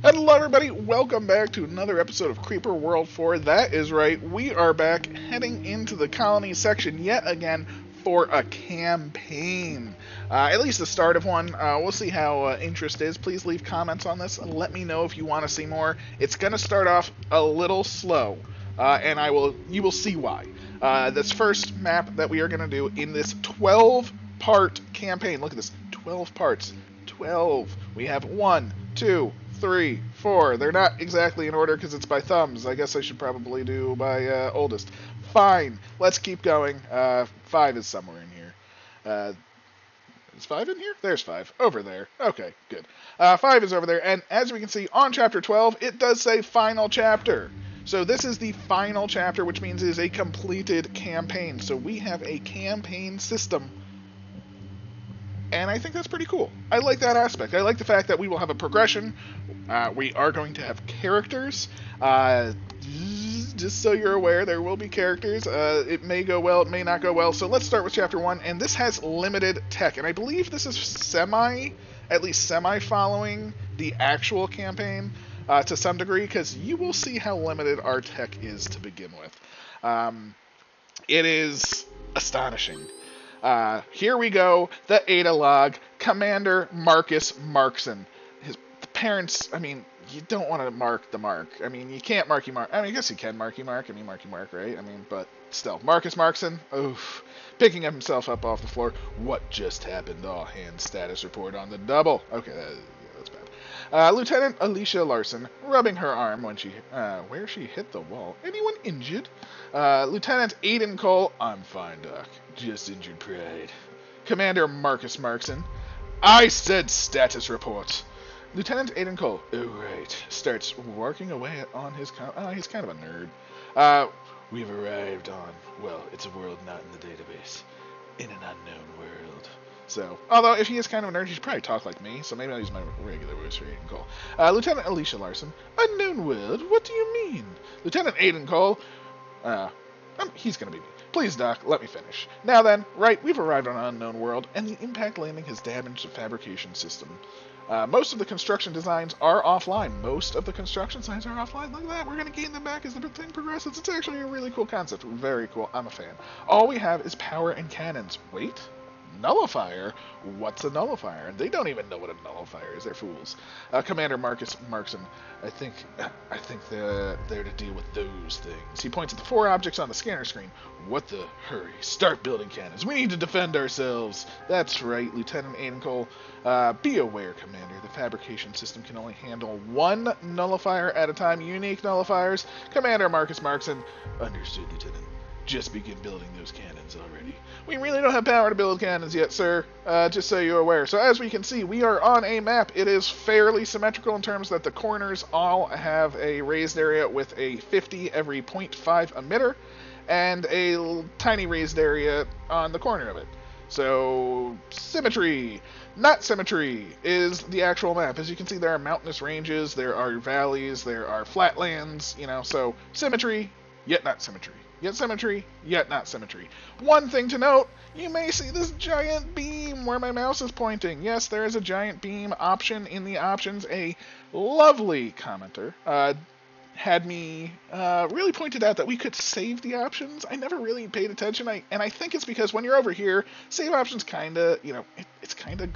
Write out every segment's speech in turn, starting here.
Hello, everybody. Welcome back to another episode of Creeper World 4. That is right. We are back heading into the colony section yet again for a campaign. At least the start of one. We'll see how interest is. Please leave comments on this. Let me know if you want to see more. It's going to start off a little slow, and you will see why. This first map that we are going to do in this 12-part campaign. Look at this. 12 parts. 12. We have 1, 2, 3, 4. They're not exactly in order because it's by thumbs. I guess I should probably do by oldest. Fine. Let's keep going. 5 is somewhere in here. Is 5 in here? There's 5. Over there. Okay, good. 5 is over there. And as we can see on chapter 12, it does say final chapter. So this is the final chapter, which means it is a completed campaign. So we have a campaign system. And I think that's pretty cool. I like that aspect. I like the fact that we will have a progression. We are going to have characters. Just so you're aware, there will be characters. It may go well, it may not go well. So let's start with Chapter 1. And this has limited tech. And I believe this is at least semi-following the actual campaign to some degree. Because you will see how limited our tech is to begin with. It is astonishing. Here we go, the Ada log, Commander Marcus Markson. The parents, you don't want to mark the mark. You can't Marky Mark. I guess you can Marky Mark. Marky Mark, right? But still. Marcus Markson, oof. Picking himself up off the floor. What just happened? All hands status report on the double. Okay, that's bad. Lieutenant Alicia Larson, rubbing her arm when where she hit the wall. Anyone injured? Lieutenant Aiden Cole, I'm fine, Doc. Just injured pride. Commander Marcus Markson, I said status report. Lieutenant Aiden Cole, oh right, starts working away on his he's kind of a nerd. We've arrived on, well, it's a world not in the database. In an unknown world. So, although if he is kind of a nerd, he should probably talk like me, so maybe I'll use my regular voice for Aiden Cole. Lieutenant Alicia Larson, unknown world? What do you mean? Lieutenant Aiden Cole, he's gonna be me. Please, Doc, let me finish. Now then, right, we've arrived on an unknown world, and the impact landing has damaged the fabrication system. Most of the construction designs are offline. Look at that. We're going to gain them back as the thing progresses. It's actually a really cool concept. Very cool. I'm a fan. All we have is power and cannons. Wait. Nullifier? What's a nullifier? They don't even know what a nullifier is. They're fools. Commander Marcus Markson, I think they're there to deal with those things. He points at the 4 objects on the scanner screen. What the hurry? Start building cannons. We need to defend ourselves. That's right, Lieutenant Aiden Cole. Be aware, Commander. The fabrication system can only handle 1 nullifier at a time. Unique nullifiers. Commander Marcus Markson. Understood, Lieutenant. Just begin building those cannons already. We really don't have power to build cannons yet, sir, just so you're aware. So as we can see, we are on a map. It is fairly symmetrical in terms that the corners all have a raised area with a 50 every 0.5 emitter and a tiny raised area on the corner of it. So, symmetry. Not symmetry is the actual map. As you can see, there are mountainous ranges, there are valleys, there are flatlands, so symmetry, yet not symmetry. Yet symmetry, yet not symmetry. One thing to note, you may see this giant beam where my mouse is pointing. Yes, there is a giant beam option in the options. A lovely commenter had me really pointed out that we could save the options. I never really paid attention, and I think it's because when you're over here, save options kind of, it's kind of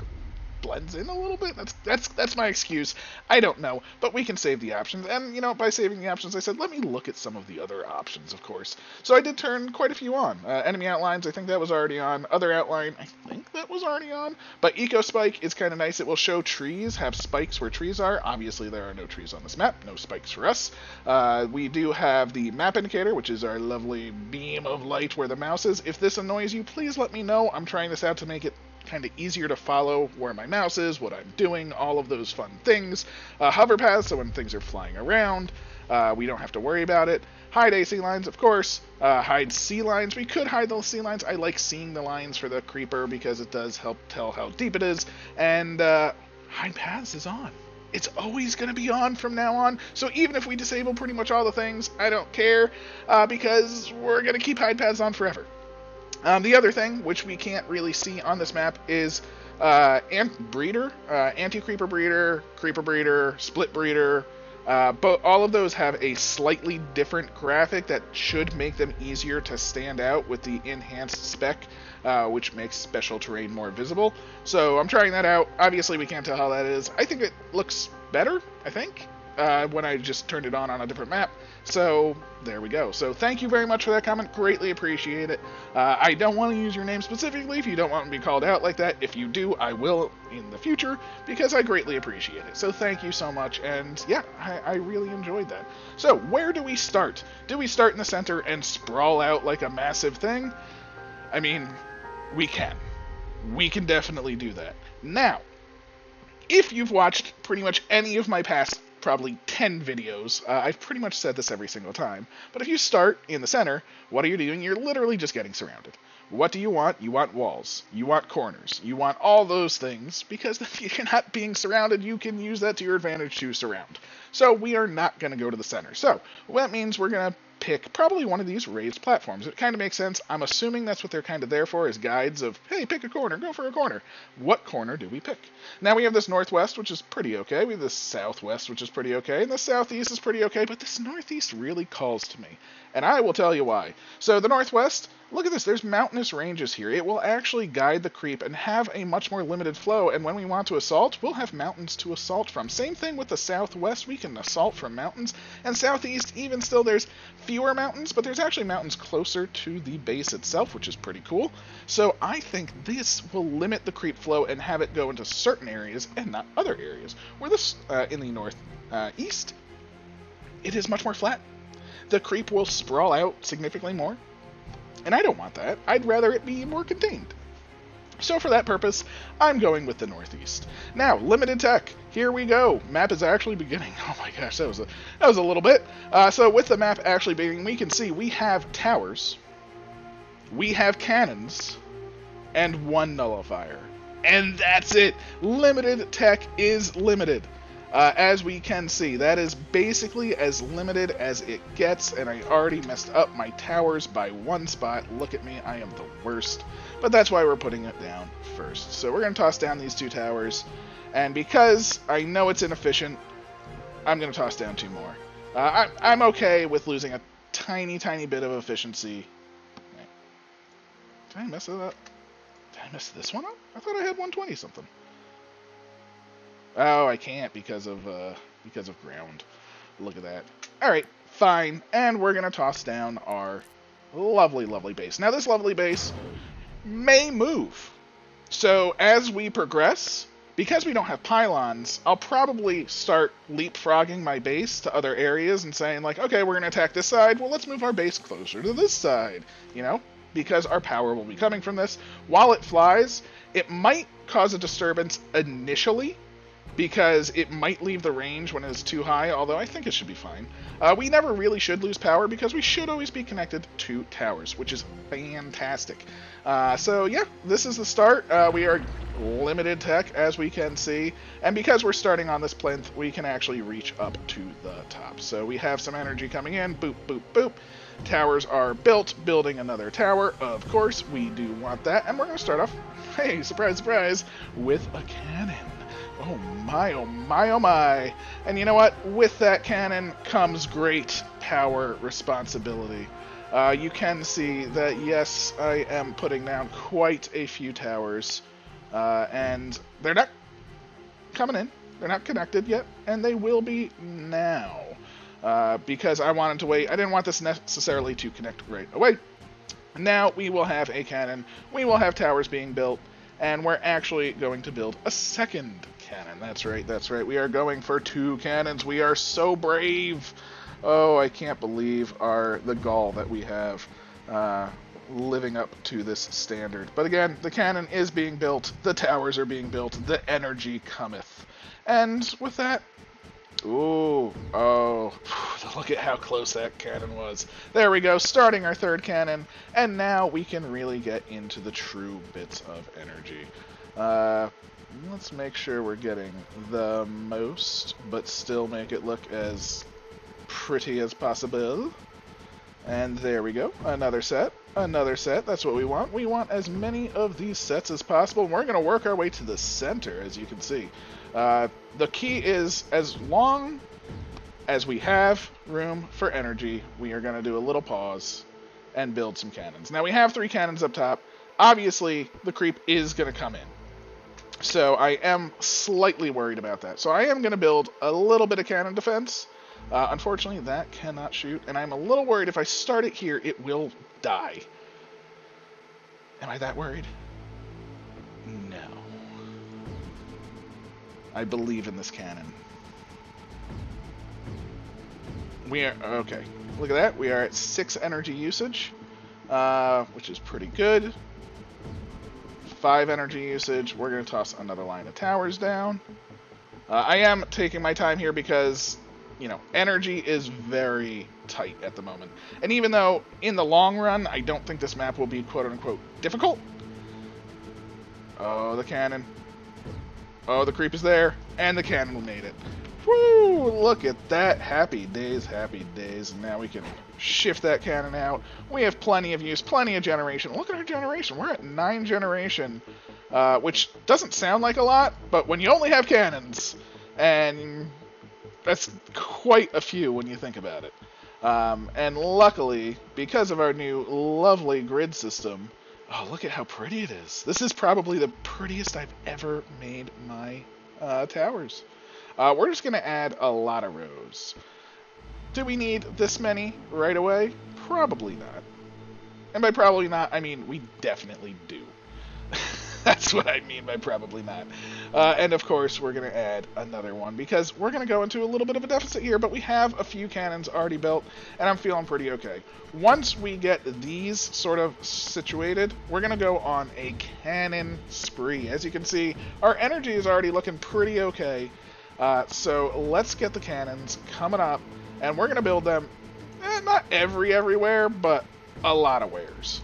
blends in a little bit. That's my excuse. I don't know, but we can save the options. And by saving the options, I said let me look at some of the other options, of course. So I did turn quite a few on. Enemy outlines, I think that was already on. Other outline, I think that was already on. But eco spike is kind of nice. It will show trees, have spikes where trees are. Obviously, there are no trees on this map. No spikes for us. We do have the map indicator, which is our lovely beam of light where the mouse is. If this annoys you, please let me know. I'm trying this out to make it kind of easier to follow where my mouse is, what I'm doing, all of those fun things. Hover paths, so when things are flying around, we don't have to worry about it. Hide AC lines, of course. Hide C lines. We could hide those C lines. I like seeing the lines for the creeper because it does help tell how deep it is. And hide paths is on. It's always going to be on from now on. So even if we disable pretty much all the things, I don't care because we're going to keep hide paths on forever. The other thing, which we can't really see on this map, is And breeder, anti-creeper breeder, creeper breeder, split breeder. But all of those have a slightly different graphic that should make them easier to stand out with the enhanced spec, which makes special terrain more visible. So I'm trying that out. Obviously, we can't tell how that is. I think it looks better, I think, when I just turned it on a different map. So there we go. So thank you very much for that comment. Greatly appreciate it. I don't want to use your name specifically if you don't want to be called out like that. If you do, I will in the future because I greatly appreciate it. So thank you so much. And yeah, I really enjoyed that. So where do we start? Do we start in the center and sprawl out like a massive thing? I mean, we can. We can definitely do that. Now, if you've watched pretty much any of my past probably 10 videos, I've pretty much said this every single time, but if you start in the center, what are you doing? You're literally just getting surrounded. What do you want? You want walls. You want corners. You want all those things, because if you're not being surrounded, you can use that to your advantage to surround. So we are not going to go to the center. So that means we're going to pick probably one of these raised platforms. It kind of makes sense. I'm assuming that's what they're kind of there for, is guides of, hey, pick a corner, go for a corner. What corner do we pick? Now we have this northwest, which is pretty okay. We have this southwest, which is pretty okay. And the southeast is pretty okay, but this northeast really calls to me. And I will tell you why. So the northwest, look at this. There's mountainous ranges here. It will actually guide the creep and have a much more limited flow. And when we want to assault, we'll have mountains to assault from. Same thing with the southwest. We can assault from mountains. And southeast, even still, there's fewer mountains, but there's actually mountains closer to the base itself, which is pretty cool. So I think this will limit the creep flow and have it go into certain areas and not other areas. Where this, in the northeast, it is much more flat. The creep will sprawl out significantly more, and I don't want that. I'd rather it be more contained. So for that purpose, I'm going with the northeast. Now, limited tech. Here we go. Map is actually beginning. Oh my gosh, that was a little bit. So with the map actually beginning, we can see we have towers, we have cannons, and one nullifier. And that's it. Limited tech is limited. As we can see, that is basically as limited as it gets, and I already messed up my towers by one spot. Look at me, I am the worst. But that's why we're putting it down first. So we're going to toss down these two towers, and because I know it's inefficient, I'm going to toss down two more. I'm okay with losing a tiny, tiny bit of efficiency. Wait. Did I mess it up? Did I mess this one up? I thought I had 120 something. Oh, I can't because of ground. Look at that. All right, fine. And we're going to toss down our lovely, lovely base. Now, this lovely base may move. So as we progress, because we don't have pylons, I'll probably start leapfrogging my base to other areas and saying, like, okay, we're going to attack this side. Well, let's move our base closer to this side, you know, because our power will be coming from this. While it flies, it might cause a disturbance initially, because it might leave the range when it's too high, although I think it should be fine. We never really should lose power because we should always be connected to towers, which is fantastic. So yeah, this is the start. We are limited tech, as we can see, and because we're starting on this plinth, we can actually reach up to the top. So we have some energy coming in, boop, boop, boop. Towers are built, building another tower. Of course, we do want that, and we're going to start off, hey, surprise, surprise, with a cannon. Oh my, oh my, oh my. And you know what? With that cannon comes great power responsibility. You can see that, yes, I am putting down quite a few towers. And they're not coming in. They're not connected yet. And they will be now. Because I wanted to wait. I didn't want this necessarily to connect right away. Now we will have a cannon. We will have towers being built. And we're actually going to build a second cannon. That's right, that's right. We are going for 2 cannons. We are so brave. Oh, I can't believe the gall that we have living up to this standard. But again, the cannon is being built. The towers are being built. The energy cometh. And with that, ooh, oh, look at how close that cannon was. There we go, starting our 3rd cannon, and now we can really get into the true bits of energy. Let's make sure we're getting the most, but still make it look as pretty as possible. And there we go. Another set. Another set. That's what we want. We want as many of these sets as possible. We're going to work our way to the center, as you can see. The key is, as long as we have room for energy, we are going to do a little pause and build some cannons. Now, we have 3 cannons up top. Obviously, the creep is going to come in. So I am slightly worried about that. So I am going to build a little bit of cannon defense. Unfortunately, that cannot shoot, and I'm a little worried if I start it here, it will die. Am I that worried? No. I believe in this cannon. We are, okay, look at that. We are at 6 energy usage, which is pretty good. 5 energy usage. We're going to toss another line of towers down. I am taking my time here because, you know, energy is very tight at the moment. And even though, in the long run, I don't think this map will be quote-unquote difficult. Oh, the cannon. Oh, the creep is there. And the cannon made it. Woo! Look at that. Happy days, happy days. Now we can shift that cannon out. We have plenty of use, plenty of generation. Look at our generation. We're at 9 generation, which doesn't sound like a lot, but when you only have cannons, and that's quite a few when you think about it. And luckily, because of our new lovely grid system, oh, look at how pretty it is. This is probably the prettiest I've ever made my towers. We're just going to add a lot of rows. Do we need this many right away? Probably not. And by probably not, I mean we definitely do. That's what I mean by probably not. And of course, we're going to add another one because we're going to go into a little bit of a deficit here, but we have a few cannons already built, and I'm feeling pretty okay. Once we get these sort of situated, we're going to go on a cannon spree. As you can see, our energy is already looking pretty okay. So let's get the cannons coming up, and we're going to build them, not everywhere, but a lot of wares.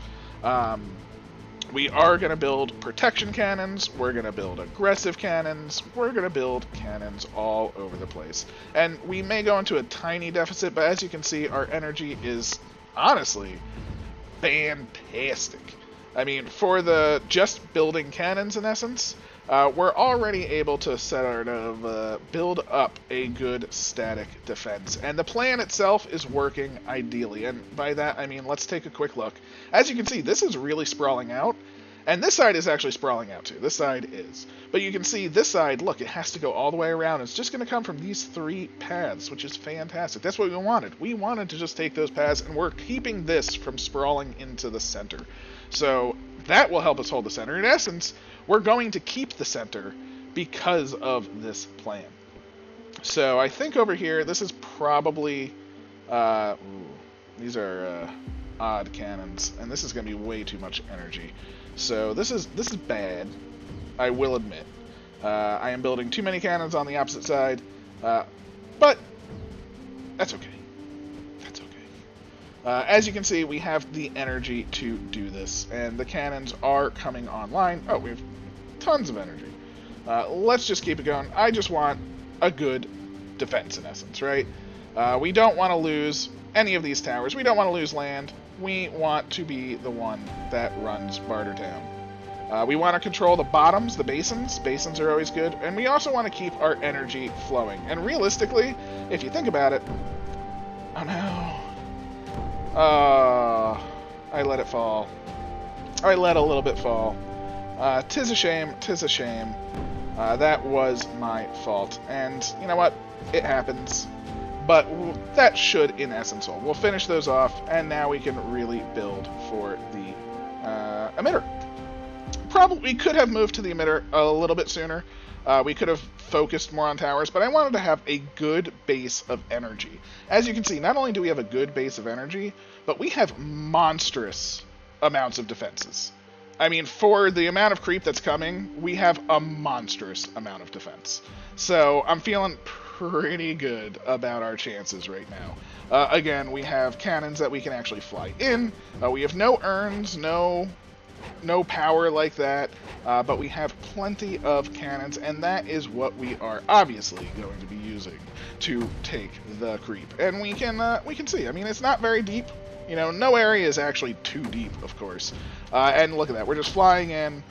We are going to build protection cannons, we're going to build aggressive cannons, we're going to build cannons all over the place. And we may go into a tiny deficit, but as you can see, our energy is honestly fantastic. I mean, for the just building cannons in essence, we're already able to sort of build up a good static defense. And the plan itself is working ideally. And by that, I mean, let's take a quick look. As you can see, this is really sprawling out. And this side is actually sprawling out too. This side is. But you can see this side, look, it has to go all the way around. It's just going to come from these 3 paths, which is fantastic. That's what we wanted. We wanted to just take those paths, and we're keeping this from sprawling into the center. So that will help us hold the center. In essence, we're going to keep the center because of this plan. So I think over here, this is probably... these are odd cannons, and this is going to be way too much energy. So this is bad, I will admit. I am building too many cannons on the opposite side, but that's okay. That's okay. As you can see, we have the energy to do this, and the cannons are coming online. Oh, we have tons of energy. Let's just keep it going. I just want a good defense, in essence, right? We don't want to lose any of these towers. We don't want to lose land. We want to be the one that runs Bartertown. We want to control the bottoms, the basins. Basins are always good. And we also want to keep our energy flowing. And realistically, if you think about it... Oh, no. I let it fall. I let a little bit fall. Tis a shame. Tis a shame. That was my fault. And you know what? It happens. But that should, in essence, hold. We'll finish those off, and now we can really build for the emitter. Probably we could have moved to the emitter a little bit sooner. We could have focused more on towers, but I wanted to have a good base of energy. As you can see, not only do we have a good base of energy, but we have monstrous amounts of defenses. I mean, for the amount of creep that's coming, we have a monstrous amount of defense. So I'm feeling pretty good about our chances right now. Again, we have cannons that we can actually fly in. We have no urns, no no power like that, but we have plenty of cannons, and that is what we are obviously going to be using to take the creep. And we can see. I mean, it's not very deep. You know, no area is actually too deep, of course. And look at that. We're just flying in.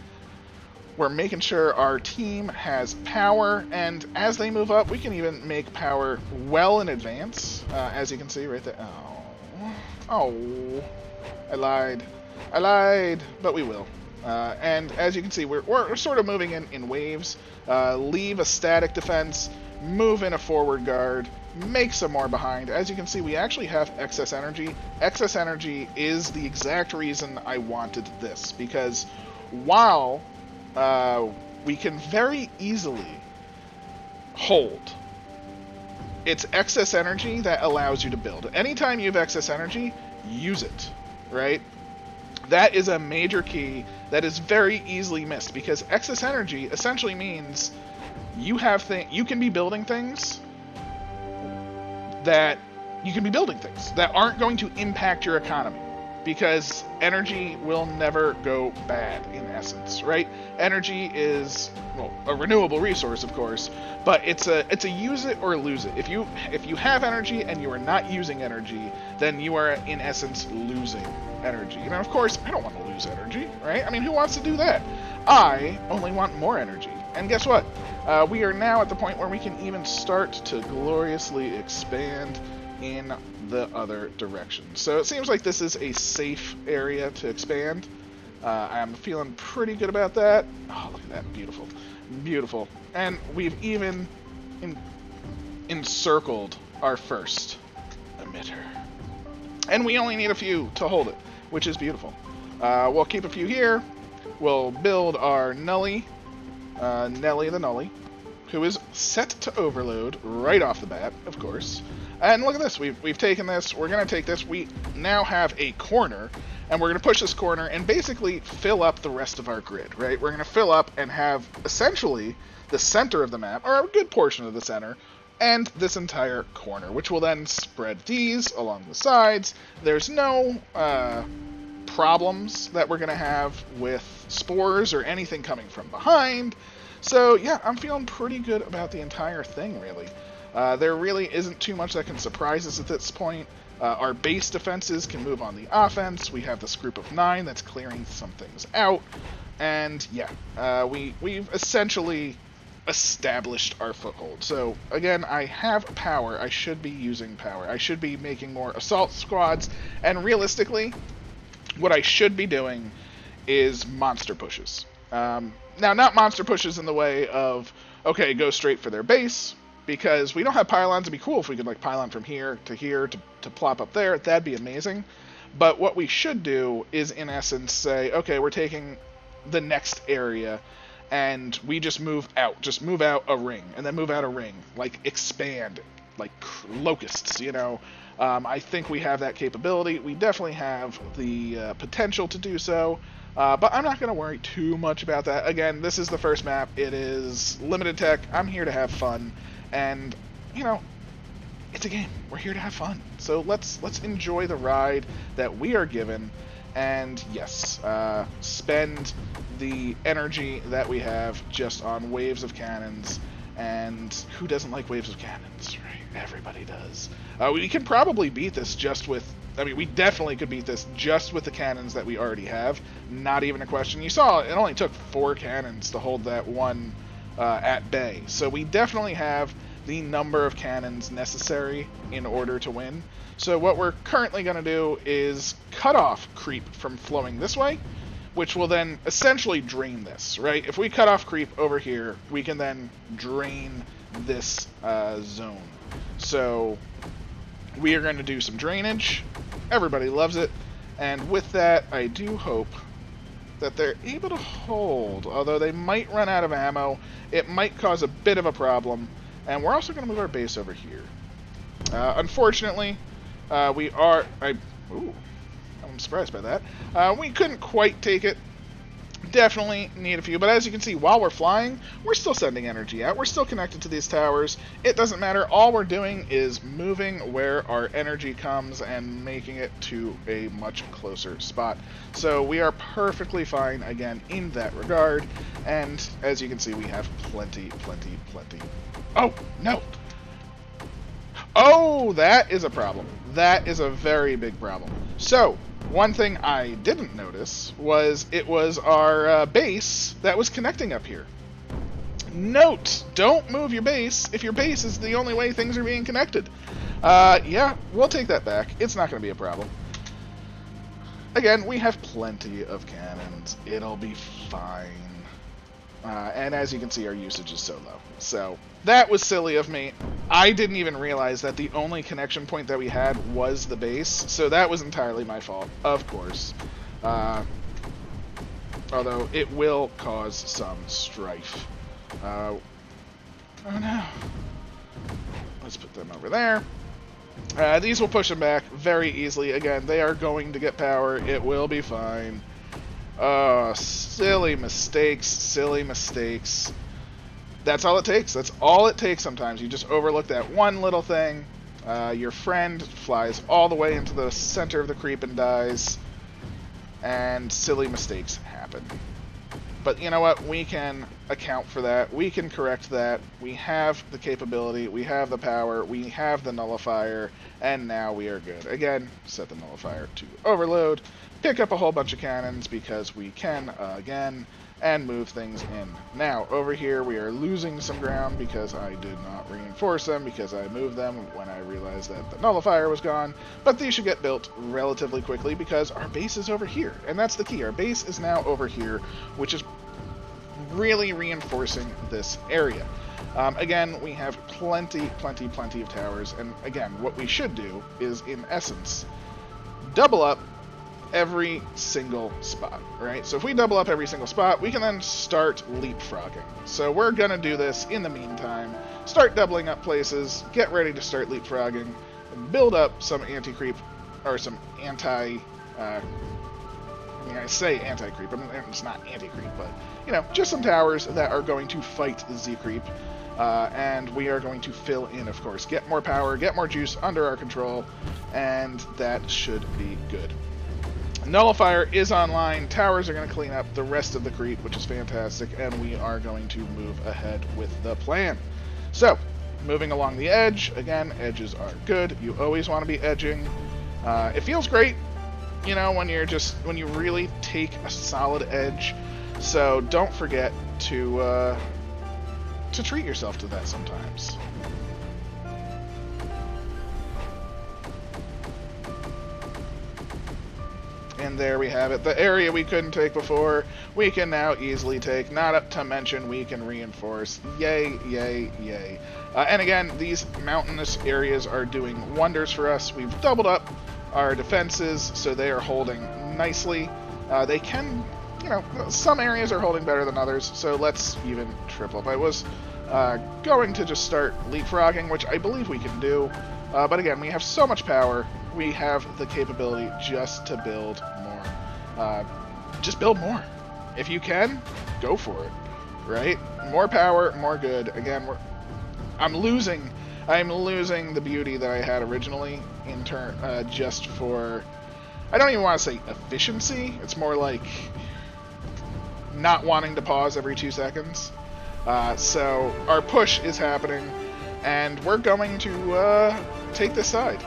We're making sure our team has power, and as they move up, we can even make power well in advance, as you can see right there. Oh, I lied, but we will. And as you can see, we're sort of moving in waves. Leave a static defense, move in a forward guard, make some more behind. As you can see, we actually have excess energy. Excess energy is the exact reason I wanted this, because while we can very easily hold, it's excess energy that allows you to build. Anytime you have excess energy, use it, right? That is a major key that is very easily missed, because excess energy essentially means you can be building things that aren't going to impact your economy, because energy will never go bad in essence, right? Energy is, well, a renewable resource, of course, but it's a use it or lose it. If you have energy and you are not using energy, then you are in essence losing energy. And of course, I don't want to lose energy, right? I mean, who wants to do that? I only want more energy. And guess what? We are now at the point where we can even start to gloriously expand in the other direction. So it seems like this is a safe area to expand. I'm feeling pretty good about that. Oh, look at that. Beautiful. Beautiful. And we've even encircled our first emitter. And we only need a few to hold it, which is beautiful. We'll keep a few here. We'll build our Nelly the Nully, who is set to overload right off the bat, of course. And look at this. We've taken this. We're going to take this. We now have a corner, and we're going to push this corner and basically fill up the rest of our grid, right? We're going to fill up and have essentially the center of the map, or a good portion of the center, and this entire corner, which will then spread these along the sides. There's no problems that we're going to have with spores or anything coming from behind. So yeah, I'm feeling pretty good about the entire thing, really. There really isn't too much that can surprise us at this point. Our base defenses can move on the offense. We have this group of 9 that's clearing some things out. And yeah, we've essentially established our foothold. So again, I have power. I should be using power. I should be making more assault squads. And realistically, what I should be doing is monster pushes. Now, not monster pushes in the way of, okay, go straight for their base, because we don't have pylons. It'd be cool if we could like pylon from here to plop up there. That'd be amazing. But what we should do is, in essence, say, okay, we're taking the next area, and we just move out a ring, and then move out a ring, like expand, like locusts, you know. I think we have that capability. We definitely have the potential to do so, but I'm not going to worry too much about that. Again, this is the first map. It is limited tech. I'm here to have fun, and, you know, it's a game. We're here to have fun. So let's enjoy the ride that we are given, and yes, spend the energy that we have just on waves of cannons. And who doesn't like waves of cannons, right? Everybody does. We can probably beat this just with... I mean, we definitely could beat this just with the cannons that we already have. Not even a question. You saw it only took 4 cannons to hold that one at bay. So we definitely have the number of cannons necessary in order to win. So what we're currently going to do is cut off creep from flowing this way, which will then essentially drain this, right? If we cut off creep over here, we can then drain this zone. So we are going to do some drainage. Everybody loves it. And with that, I do hope that they're able to hold, although they might run out of ammo. It might cause a bit of a problem. And we're also going to move our base over here. Unfortunately, we are... I'm surprised by that. We couldn't quite take it. definitely need a few, but as you can see, while we're flying, we're still sending energy out. We're still connected to these towers. It doesn't matter. All we're doing is moving where our energy comes and making it to a much closer spot. So we are perfectly fine, again, in that regard. And as you can see, we have plenty. Oh, no. Oh, that is a problem. That is a very big problem. So, one thing I didn't notice was it was our base that was connecting up here. Note, don't move your base if your base is the only way things are being connected. Yeah, we'll take that back. It's not going to be a problem. Again, we have plenty of cannons. It'll be fine. And as you can see, our usage is so low. So, that was silly of me. I didn't even realize that the only connection point that we had was the base, so that was entirely my fault, of course. Although, it will cause some strife. Oh no. Let's put them over there. These will push them back very easily. Again, they are going to get power. It will be fine. Oh, silly mistakes. That's all it takes. That's all it takes sometimes. You just overlook that one little thing. Your friend flies all the way into the center of the creep and dies. And silly mistakes happen. But you know what? We can account for that. We can correct that. We have the capability. We have the power. We have the nullifier. And now we are good. Again, set the nullifier to overload. Pick up a whole bunch of cannons because we can again, and move things in. Now, over here we are losing some ground because I did not reinforce them because I moved them when I realized that the nullifier was gone, but these should get built relatively quickly because our base is over here, and that's the key. Our base is now over here, which is really reinforcing this area. Again, we have plenty of towers, and again, what we should do is, in essence, double up every single spot, right? So if we double up every single spot, we can then start leapfrogging. So we're going to do this in the meantime. Start doubling up places, get ready to start leapfrogging, build up some anti-creep, or some I say anti-creep, I mean, it's not anti-creep, but, you know, just some towers that are going to fight the Z-creep. And we are going to fill in, of course, get more power, get more juice under our control, and that should be good. Nullifier is online, towers are going to clean up the rest of the creep, which is fantastic, and we are going to move ahead with the plan. So, moving along the edge, again, edges are good, you always want to be edging. It feels great, you know, when you really take a solid edge, so don't forget to treat yourself to that sometimes. And there we have it. The area we couldn't take before, we can now easily take. Not up to mention we can reinforce. Yay, yay, yay. And again, these mountainous areas are doing wonders for us. We've doubled up our defenses, so they are holding nicely. They can, you know, some areas are holding better than others, so let's even triple up. I was going to just start leapfrogging, which I believe we can do. But again, we have so much power. We have the capability just to build more. Just build more. If you can, go for it, right? More power, more good. Again, I'm losing the beauty that I had originally in turn, just for, I don't even want to say efficiency. It's more like not wanting to pause every 2 seconds. So our push is happening, and we're going to take this side.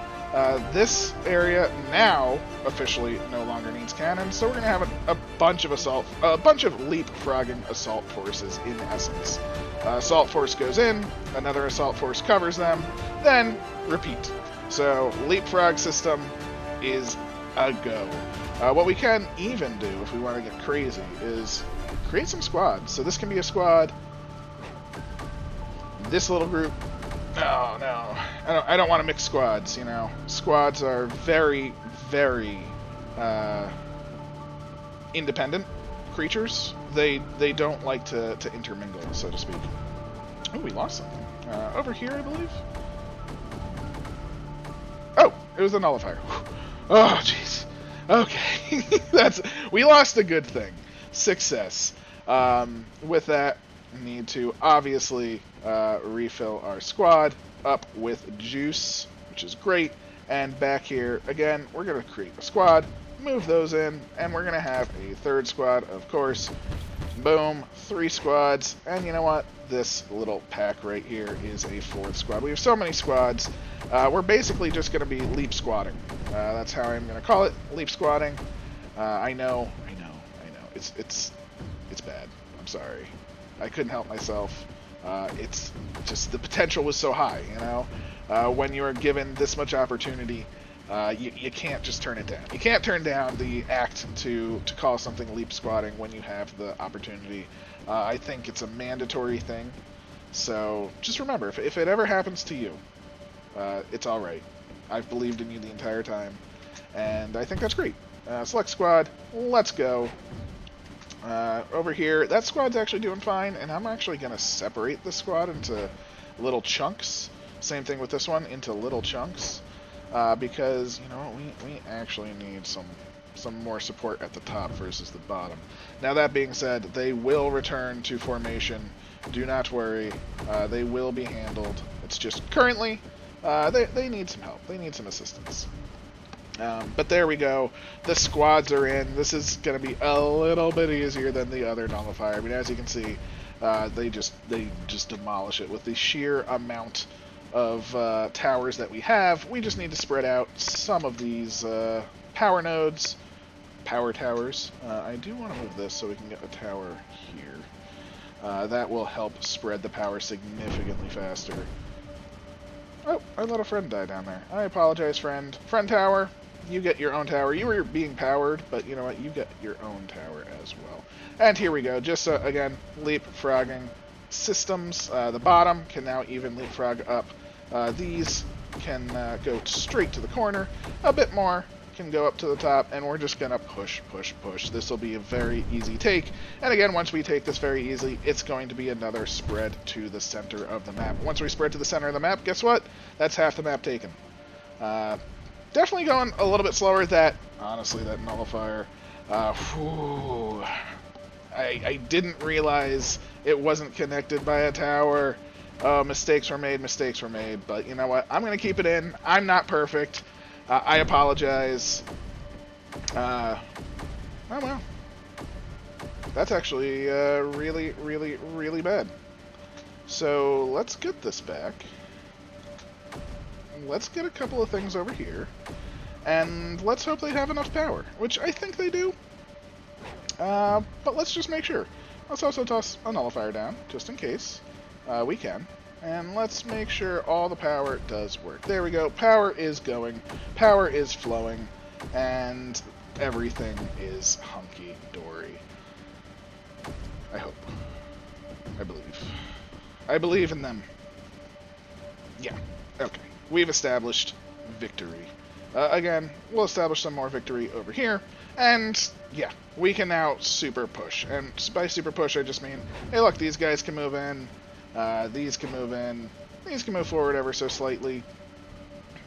This area now officially no longer needs cannons, so we're going to have a bunch of leapfrogging assault forces in essence. Assault force goes in, another assault force covers them, then repeat. So leapfrog system is a go. What we can even do, if we want to get crazy, is create some squads. So this can be a squad. This little group. No, I don't want to mix squads, you know. Squads are very, very independent creatures. They don't like to intermingle, so to speak. Oh, we lost something. Over here, I believe? Oh, it was a nullifier. Oh, jeez. Okay. We lost a good thing. Success. With that, we need to obviously refill our squad up with juice, which is great. And back here, again, we're going to create a squad, move those in, and we're going to have a third squad, of course. Boom, 3 squads, and you know what? This little pack right here is a 4th squad. We have so many squads. We're basically just going to be leap squatting. That's how I'm going to call it, leap squatting. I know. It's bad. I'm sorry. I couldn't help myself. It's just the potential was so high, you know? When you are given this much opportunity, you can't just turn it down. You can't turn down the act to call something leap squatting when you have the opportunity. I think it's a mandatory thing. So just remember, if it ever happens to you, it's alright. I've believed in you the entire time. And I think that's great. Select squad. Let's go. Over here, that squad's actually doing fine, and I'm actually going to separate the squad into little chunks. Same thing with this one, into little chunks. Because, you know, we actually need some more support at the top versus the bottom. Now, that being said, they will return to formation. Do not worry. They will be handled. It's just currently, they need some help. They need some assistance. But there we go. The squads are in. This is going to be a little bit easier than the other nullifier. I mean, as you can see, they just demolish it with the sheer amount of towers that we have. We just need to spread out some of these power nodes, power towers. I do want to move this so we can get a tower here. That will help spread the power significantly faster. Oh, I let a friend die down there. I apologize, friend. Friend tower, you get your own tower. You were being powered, but you know what? You get your own tower as well. And here we go. Just, again, leapfrogging systems. The bottom can now even leapfrog up. These can go straight to the corner. A bit more can go up to the top, and we're just going to push. This will be a very easy take. And again, once we take this very easily, it's going to be another spread to the center of the map. Once we spread to the center of the map, guess what? That's half the map taken. Definitely going a little bit slower. Honestly, that nullifier. I didn't realize it wasn't connected by a tower. Oh, mistakes were made, but you know what? I'm going to keep it in. I'm not perfect. I apologize. Oh, well. That's actually really bad. So, let's get this back. Let's get a couple of things over here. And let's hope they have enough power, which I think they do. But let's just make sure. Let's also toss a nullifier down, just in case. We can. And let's make sure all the power does work. There we go. Power is going. Power is flowing. And everything is hunky-dory. I hope. I believe. I believe in them. Yeah. Okay. We've established victory. Again, we'll establish some more victory over here. And, yeah, we can now super push. And by super push, I just mean, hey, look, these guys can move in. These can move in. These can move forward ever so slightly.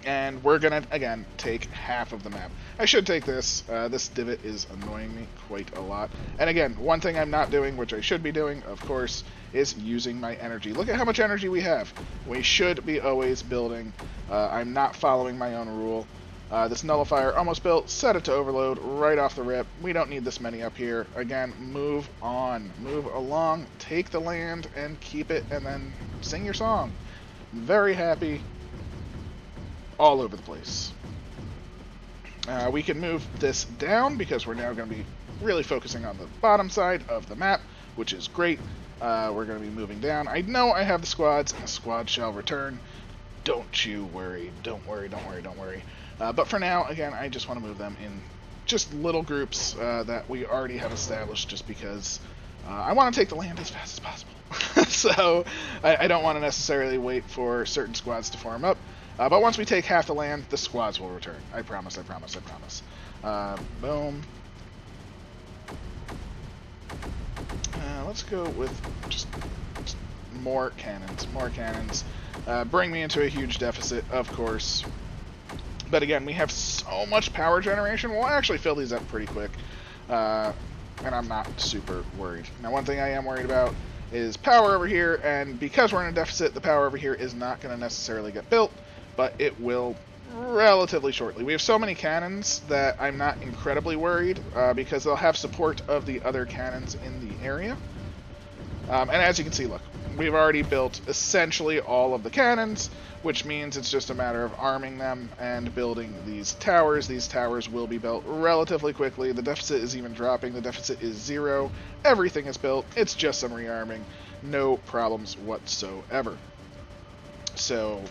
And we're going to, again, take half of the map. I should take this. This divot is annoying me quite a lot. And again, one thing I'm not doing, which I should be doing, of course, is using my energy. Look at how much energy we have. We should be always building. I'm not following my own rule. This nullifier almost built. Set it to overload right off the rip. We don't need this many up here. Again, move on. Move along. Take the land and keep it, and then sing your song. Very happy. All over the place. We can move this down because we're now going to be really focusing on the bottom side of the map, which is great. We're going to be moving down. I know I have the squads, and the squad shall return. Don't you worry. Don't worry. But for now, again, I just want to move them in just little groups that we already have established just because I want to take the land as fast as possible. So I don't want to necessarily wait for certain squads to form up. But once we take half the land, the squads will return. I promise. Boom. Let's go with just more cannons. Bring me into a huge deficit, of course. But again, we have so much power generation. We'll actually fill these up pretty quick. and I'm not super worried. Now, one thing I am worried about is power over here, and because we're in a deficit, the power over here is not going to necessarily get built, but it will relatively shortly. We have so many cannons that I'm not incredibly worried, because they'll have support of the other cannons in the area. And as you can see, look, we've already built essentially all of the cannons, which means it's just a matter of arming them and building these towers. These towers will be built relatively quickly. The deficit is even dropping. The deficit is 0. Everything is built. It's just some rearming. No problems whatsoever. So,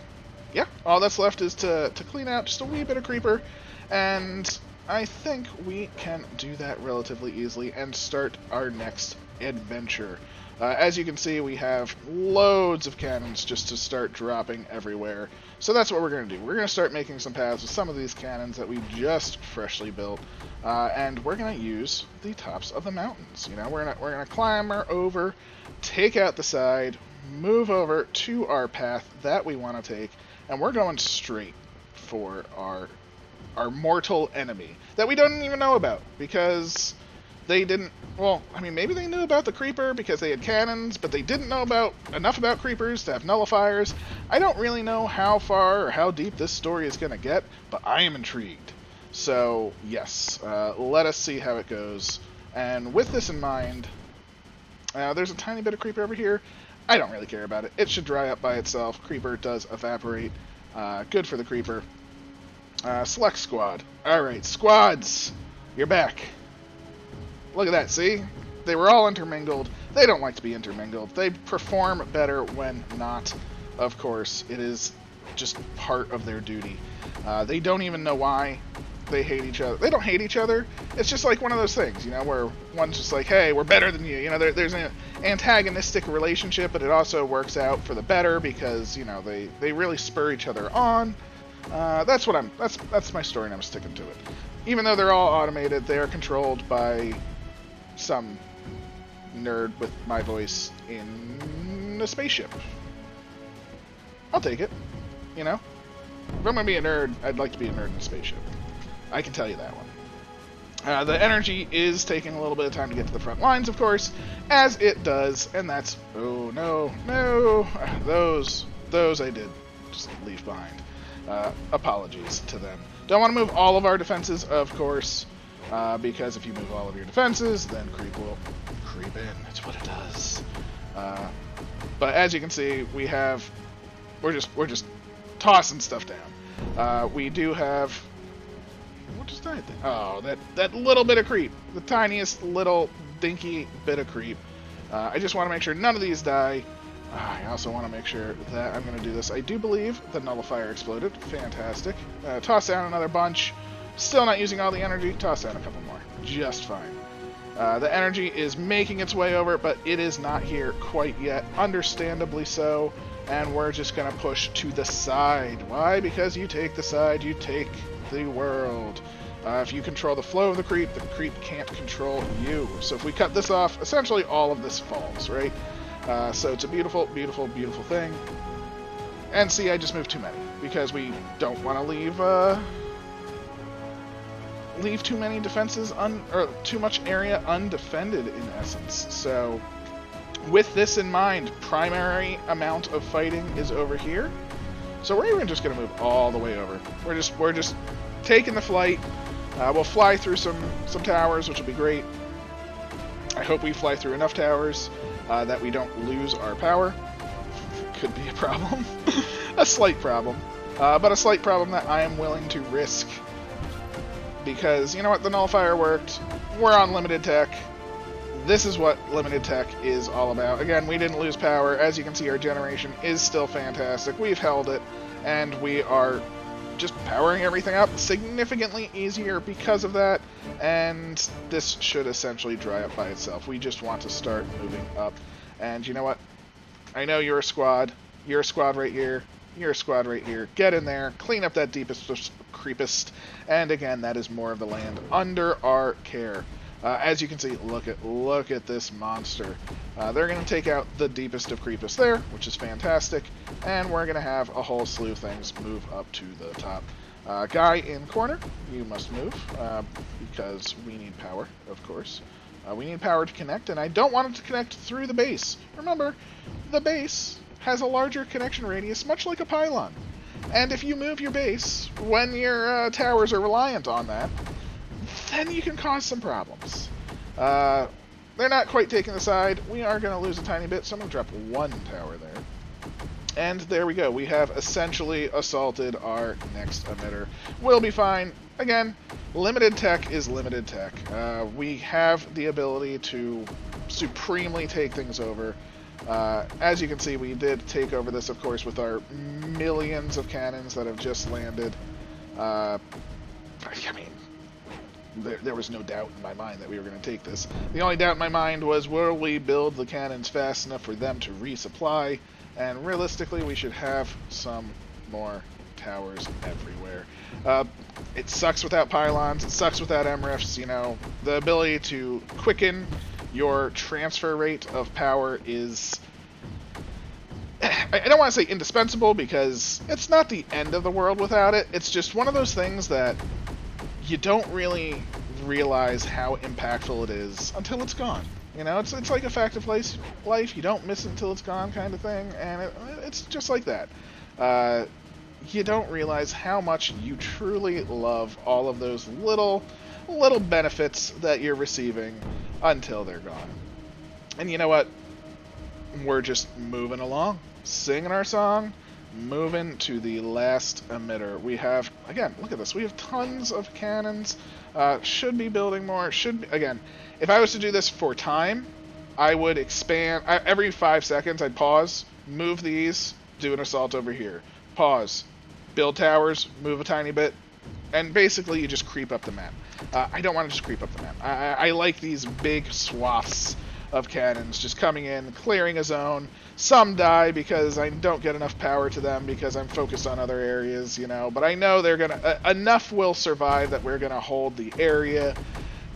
yeah, all that's left is to clean out just a wee bit of creeper, and I think we can do that relatively easily and start our next adventure. As you can see, we have loads of cannons just to start dropping everywhere. So that's what we're going to do. We're going to start making some paths with some of these cannons that we just freshly built, and we're going to use the tops of the mountains. You know, we're going to clamber over, take out the side, move over to our path that we want to take, and we're going straight for our mortal enemy that we don't even know about, because they didn't, well, I mean, maybe they knew about the creeper because they had cannons, but they didn't know enough about creepers to have nullifiers. I don't really know how far or how deep this story is going to get, but I am intrigued. So, yes, let us see how it goes. And with this in mind, there's a tiny bit of creeper over here. I don't really care about it. It should dry up by itself. Creeper does evaporate. Good for the creeper. Select squad. Alright, squads, you're back. Look at that, see? They were all intermingled. They don't like to be intermingled. They perform better when not. Of course, it is just part of their duty. They don't even know why they hate each other. They don't hate each other. It's just like one of those things, you know, where one's just like, hey, we're better than you. You know, there's an antagonistic relationship, but it also works out for the better because, you know, they really spur each other on. That's my story, and I'm sticking to it. Even though they're all automated, they are controlled by some nerd with my voice in a spaceship. I'll take it, you know? If I'm gonna be a nerd, I'd like to be a nerd in a spaceship. I can tell you that one. The energy is taking a little bit of time to get to the front lines, of course, as it does, and that's... Oh, no. Those I did just leave behind. Apologies to them. Don't want to move all of our defenses, of course, because if you move all of your defenses, then creep will creep in. That's what it does. But as you can see, we're just tossing stuff down. We do have... What just died then? Oh, that little bit of creep. The tiniest little dinky bit of creep. I just want to make sure none of these die. I also want to make sure that I'm going to do this. I do believe the nullifier exploded. Fantastic. Toss down another bunch. Still not using all the energy. Toss down a couple more. Just fine. The energy is making its way over, but it is not here quite yet. Understandably so. And we're just going to push to the side. Why? Because you take the side, you take the world. If you control the flow of the creep can't control you. So if we cut this off, essentially all of this falls, right? So it's a beautiful, beautiful, beautiful thing. And see, I just moved too many because we don't want to leave too many defenses or too much area undefended in essence. So with this in mind, primary amount of fighting is over here. So we're even just going to move all the way over. We're just taking the flight. We'll fly through some towers, which will be great. I hope we fly through enough towers that we don't lose our power. Could be a problem. A slight problem. But a slight problem that I am willing to risk. Because, you know what, the nullifier worked. We're on limited tech. This is what limited tech is all about. Again, we didn't lose power. As you can see, our generation is still fantastic. We've held it, and we are just powering everything up significantly easier because of that, and this should essentially dry up by itself. We just want to start moving up. And you know what? I know you're a squad. You're a squad right here. You're a squad right here. Get in there. Clean up that deepest, creepest. And again, that is more of the land under our care. As you can see, look at this monster. They're going to take out the deepest of creepest there, which is fantastic. And we're going to have a whole slew of things move up to the top. Guy in corner, you must move, because we need power, of course. We need power to connect, and I don't want it to connect through the base. Remember, the base has a larger connection radius, much like a pylon. And if you move your base when your towers are reliant on that, then you can cause some problems. They're not quite taking the side. We are going to lose a tiny bit, so I'm going to drop one tower there. And there we go. We have essentially assaulted our next emitter. We'll be fine. Again, limited tech is limited tech. We have the ability to supremely take things over. As you can see, we did take over this, of course, with our millions of cannons that have just landed. I mean, there was no doubt in my mind that we were going to take this. The only doubt in my mind was, will we build the cannons fast enough for them to resupply? And realistically, we should have some more towers everywhere. It sucks without pylons. It sucks without MRFs. You know, the ability to quicken your transfer rate of power is... I don't want to say indispensable, because it's not the end of the world without it. It's just one of those things that you don't really realize how impactful it is until it's gone. You know, it's like a fact of life. You don't miss it until it's gone, kind of thing, and it's just like that. You don't realize how much you truly love all of those little benefits that you're receiving until they're gone. And you know what? We're just moving along, singing our song, moving to the last emitter. We have, again, look at this. We have tons of cannons. Should be building more. Again, if I was to do this for time, I would expand. Every 5 seconds, I'd pause, move these, do an assault over here. Pause, build towers, move a tiny bit, and basically you just creep up the map. I don't want to just creep up the map. I like these big swaths of cannons just coming in, clearing a zone. Some die because I don't get enough power to them because I'm focused on other areas, you know. But I know they're gonna enough will survive that we're gonna hold the area.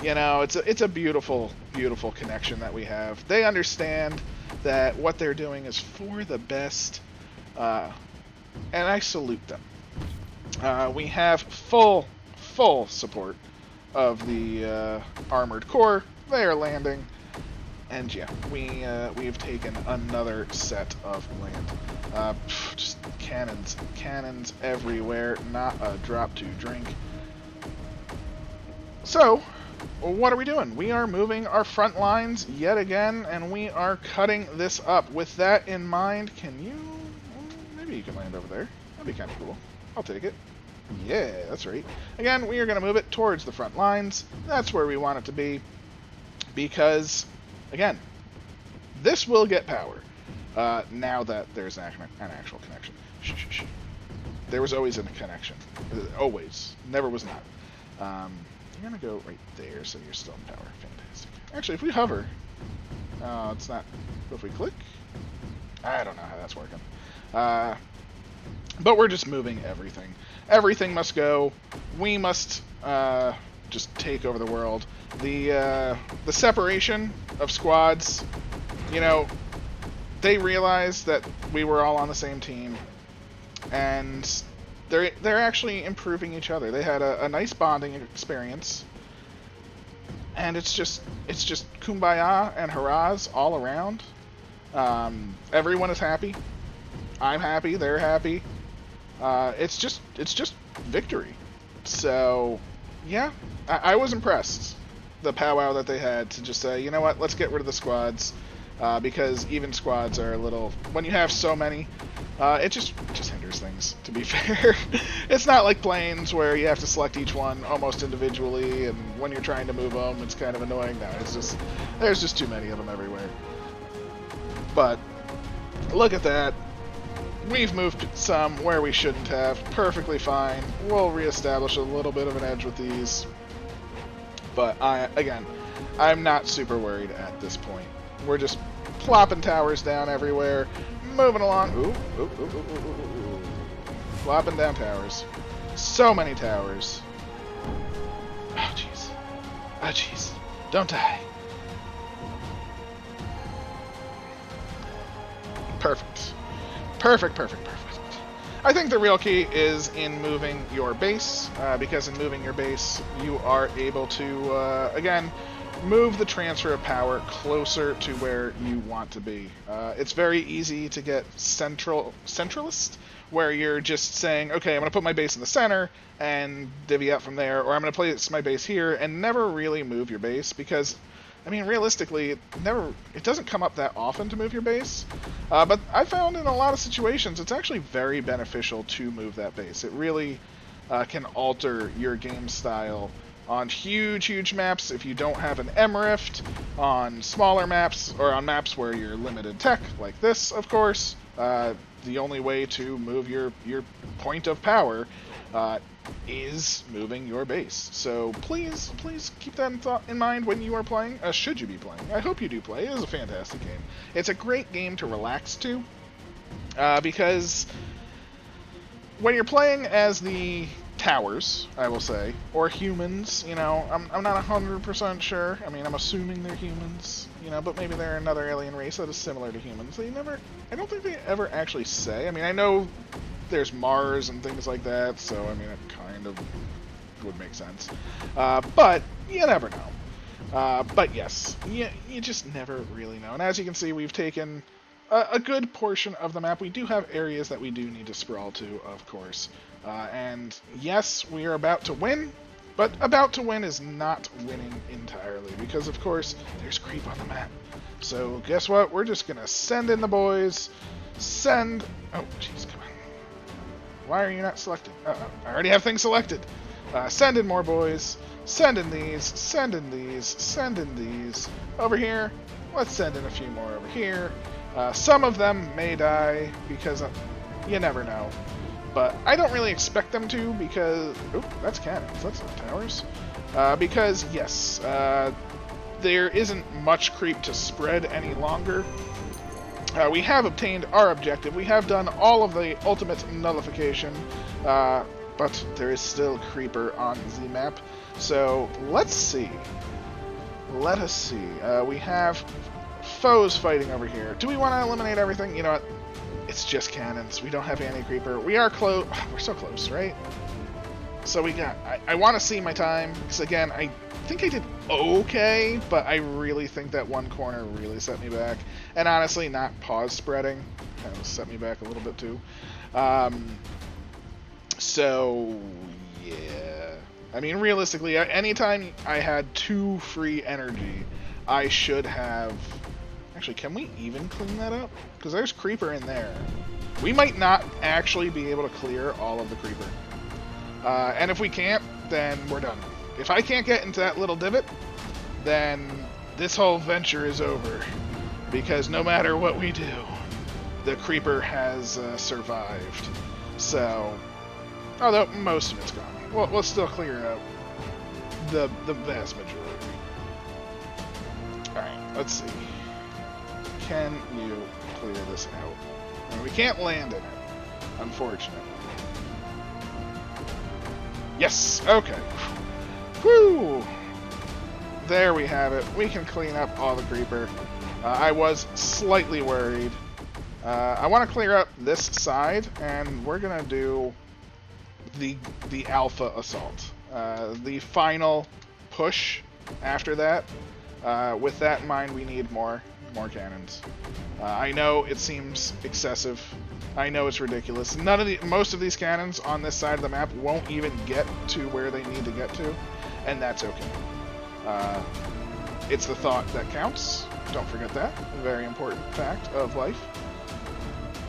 You know, it's a beautiful, beautiful connection that we have. They understand that what they're doing is for the best, and I salute them. We have full support of the armored core. They are landing. And yeah, we've taken another set of land. Just cannons everywhere, not a drop to drink. So, what are we doing? We are moving our front lines yet again, and we are cutting this up. With that in mind, maybe you can land over there. That'd be kind of cool. I'll take it. Yeah, that's right. Again, we are going to move it towards the front lines. That's where we want it to be, because... Again, this will get power now that there's an actual connection. Shh. There was always a connection. Always. Never was not. You're going to go right there so you're still in power. Fantastic. Actually, if we hover... it's not... If we click... I don't know how that's working. But we're just moving everything. Everything must go. We must just take over the world. The separation of squads, you know, they realized that we were all on the same team, and they're actually improving each other. They had a nice bonding experience, and it's just kumbaya and hurrahs all around. Everyone is happy. I'm happy. They're happy. It's just victory. So yeah, I was impressed. The powwow that they had to just say, you know what, let's get rid of the squads, because even squads are a little, when you have so many, it just hinders things, to be fair. It's not like planes where you have to select each one almost individually, and when you're trying to move them, it's kind of annoying. No, there's just too many of them everywhere. But look at that. We've moved some where we shouldn't have. Perfectly fine. We'll reestablish a little bit of an edge with these. But I'm not super worried at this point. We're just plopping towers down everywhere, moving along. Ooh. Plopping down towers. So many towers. Oh, jeez. Don't die. Perfect. I think the real key is in moving your base, because in moving your base, you are able to, again, move the transfer of power closer to where you want to be. It's very easy to get centralist, where you're just saying, okay, I'm going to put my base in the center and divvy up from there, or I'm going to place my base here and never really move your base, because, I mean, realistically, it doesn't come up that often to move your base, but I found in a lot of situations it's actually very beneficial to move that base. It really can alter your game style on huge maps if you don't have an M-Rift, on smaller maps, or on maps where you're limited tech, like this, of course. The only way to move your point of power is moving your base. So please keep that in mind when you are playing, should you be playing. I hope you do play. It is a fantastic game. It's a great game to relax to, because when you're playing as the towers, I will say, or humans, you know, I'm not 100% sure. I mean, I'm assuming they're humans, you know, but maybe they're another alien race that is similar to humans. I don't think they ever actually say. I mean, I know there's Mars and things like that, so, I mean, it kind of would make sense. But you never know. But yes, you just never really know. And as you can see, we've taken a good portion of the map. We do have areas that we do need to sprawl to, of course. And yes, we are about to win, but about to win is not winning entirely, because of course there's creep on the map. So guess what? We're just gonna send in the boys. Oh, jeez, come on. Why are you not selected? I already have things selected. Send in more boys. Send in these. Send in these. Send in these. Over here. Let's send in a few more over here. Some of them may die because you never know. But I don't really expect them to, because... Oh, that's cannons. That's not towers. Because, yes, there isn't much creep to spread any longer. We have obtained our objective. We have done all of the ultimate nullification. But there is still creeper on the map. So, let's see. Let us see. We have foes fighting over here. Do we want to eliminate everything? You know what? It's just cannons. We don't have anti-creeper. We are close. We're so close, right? So we got... I want to see my time, because again, I think I did okay, but I really think that one corner really set me back. And honestly, not pause spreading kind of set me back a little bit too. So, yeah. I mean, realistically, anytime I had 2 free energy, I should have... Actually, can we even clean that up? Because there's creeper in there. We might not actually be able to clear all of the creeper. And if we can't, then we're done. If I can't get into that little divot, then this whole venture is over. Because no matter what we do, the creeper has survived. So, although most of it's gone. We'll still clear out the vast majority. Alright, let's see. Can you clear this out? I mean, we can't land in it, unfortunately. Yes! Okay. Whew! There we have it. We can clean up all the creeper. I was slightly worried. I want to clear up this side, and we're going to do the alpha assault. The final push after that. With that in mind, we need more cannons. I know it seems excessive. I know it's ridiculous. Most of these cannons on this side of the map won't even get to where they need to get to, and that's okay. It's the thought that counts. Don't forget that. A very important fact of life.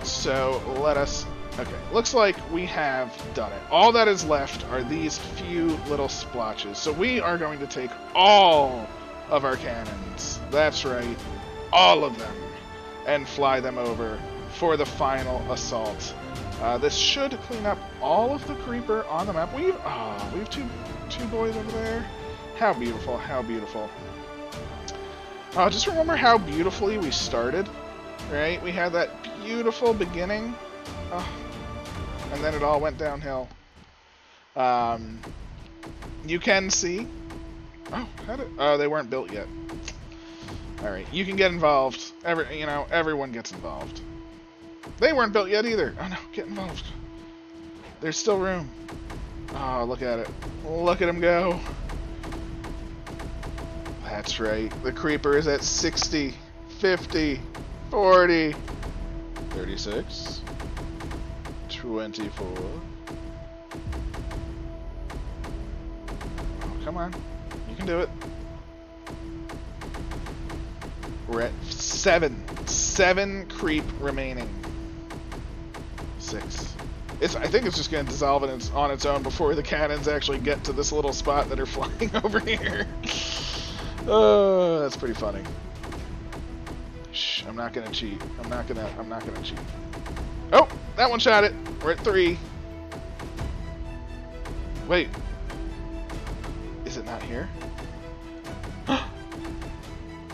So let us... Okay, looks like we have done it. All that is left are these few little splotches. So we are going to take all of our cannons. That's right. All of them, and fly them over for the final assault. This should clean up all of the creeper on the map. We have two boys over there. How beautiful, how beautiful. Just remember how beautifully we started, right? We had that beautiful beginning, and then it all went downhill. You can see... Oh, they weren't built yet. Alright, you can get involved. Everyone gets involved. They weren't built yet either. Oh no, get involved. There's still room. Oh, look at it. Look at him go. That's right. The creeper is at 60, 50, 40, 36, 24. Oh, come on. You can do it. We're at 7. 7 creep remaining. 6. I think it's just going to dissolve on its own before the cannons actually get to this little spot that are flying over here. Oh, that's pretty funny. Shh, I'm not going to cheat. I'm not going to cheat. Oh, that one shot it. We're at 3. Wait. Is it not here?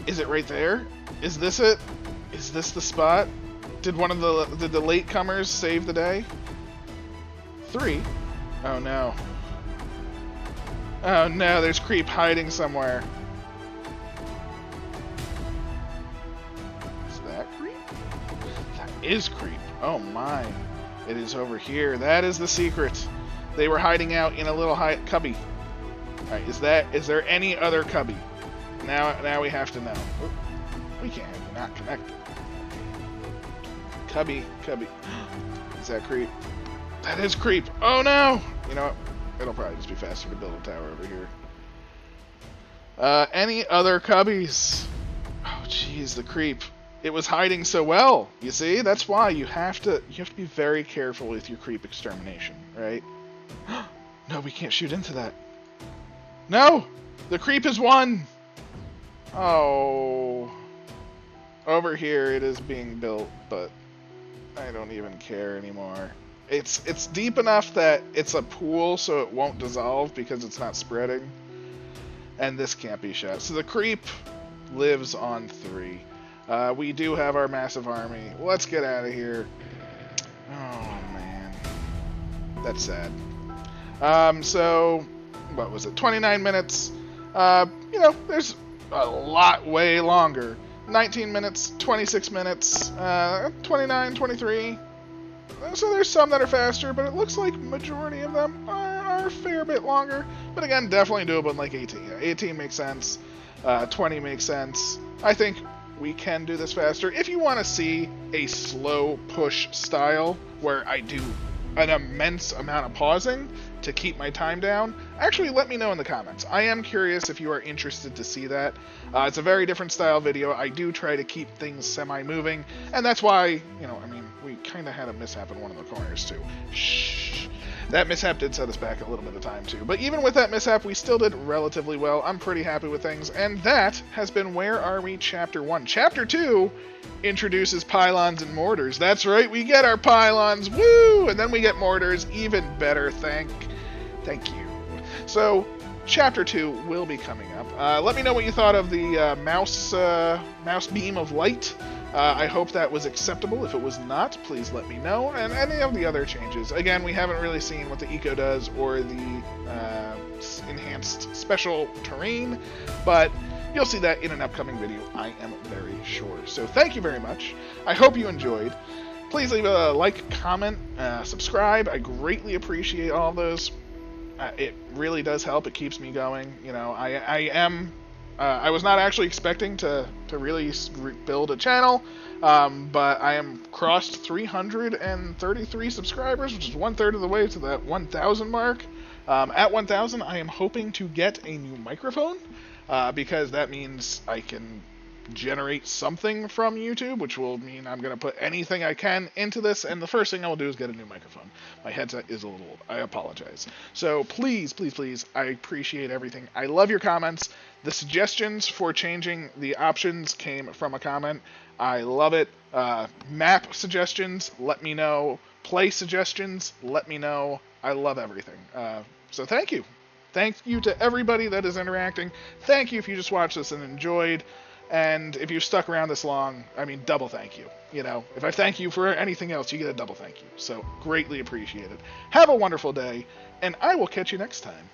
Is it right there? Is this it? Is this the spot? Did the latecomers save the day? 3? Oh no. Oh no, there's creep hiding somewhere. Is that creep? That is creep. Oh my. It is over here. That is the secret. They were hiding out in a little cubby. Alright, is there any other cubby? Now we have to know. Oop, we can't have you not connected. Cubby. Is that creep? That is creep. Oh no! You know what? It'll probably just be faster to build a tower over here. Any other cubbies? Oh jeez, the creep. It was hiding so well. You see? That's why you have to be very careful with your creep extermination, right? No, we can't shoot into that. No! The creep has won! Oh. Over here it is being built, but I don't even care anymore. It's deep enough that it's a pool, so it won't dissolve because it's not spreading. And this can't be shot. So the creep lives on 3. We do have our massive army. Let's get out of here. Oh, man. That's sad. So, what was it? 29 minutes. You know, there's a lot way longer. 19 minutes, 26 minutes, 29, 23. So there's some that are faster, but it looks like majority of them are a fair bit longer. But again, definitely doable in like 18. Yeah, 18 makes sense. 20 makes sense. I think we can do this faster. If you want to see a slow push style where I do an immense amount of pausing to keep my time down, actually let me know in the comments. I am curious if you are interested to see that. It's a very different style video. I do try to keep things semi-moving, and that's why, you know, I mean, we kind of had a mishap in one of the corners too. Shh. That mishap did set us back a little bit of time too. But even with that mishap, we still did relatively well. I'm pretty happy with things. And that has been Where Are We Chapter 1. Chapter 2 introduces pylons and mortars. That's right, we get our pylons. Woo! And then we get mortars. Even better, thank you. So, Chapter 2 will be coming up. Let me know what you thought of the mouse beam of light. I hope that was acceptable. If it was not, please let me know. And any of the other changes. Again, we haven't really seen what the eco does or the enhanced special terrain, but you'll see that in an upcoming video, I am very sure. So thank you very much. I hope you enjoyed. Please leave a like, comment, subscribe. I greatly appreciate all of those. It really does help. It keeps me going. You know, I was not actually expecting to really build a channel, but I am crossed 333 subscribers, which is 1/3 of the way to that 1,000 mark. At 1,000, I am hoping to get a new microphone, because that means I can generate something from YouTube, which will mean I'm going to put anything I can into this, and the first thing I will do is get a new microphone. My headset is a little old. I apologize. So please, please, please, I appreciate everything. I love your comments. The suggestions for changing the options came from a comment. I love it. Map suggestions, let me know. Play suggestions, let me know. I love everything. So thank you. Thank you to everybody that is interacting. Thank you if you just watched this and enjoyed. And if you've stuck around this long, I mean, double thank you. You know, if I thank you for anything else, you get a double thank you. So greatly appreciate it. Have a wonderful day, and I will catch you next time.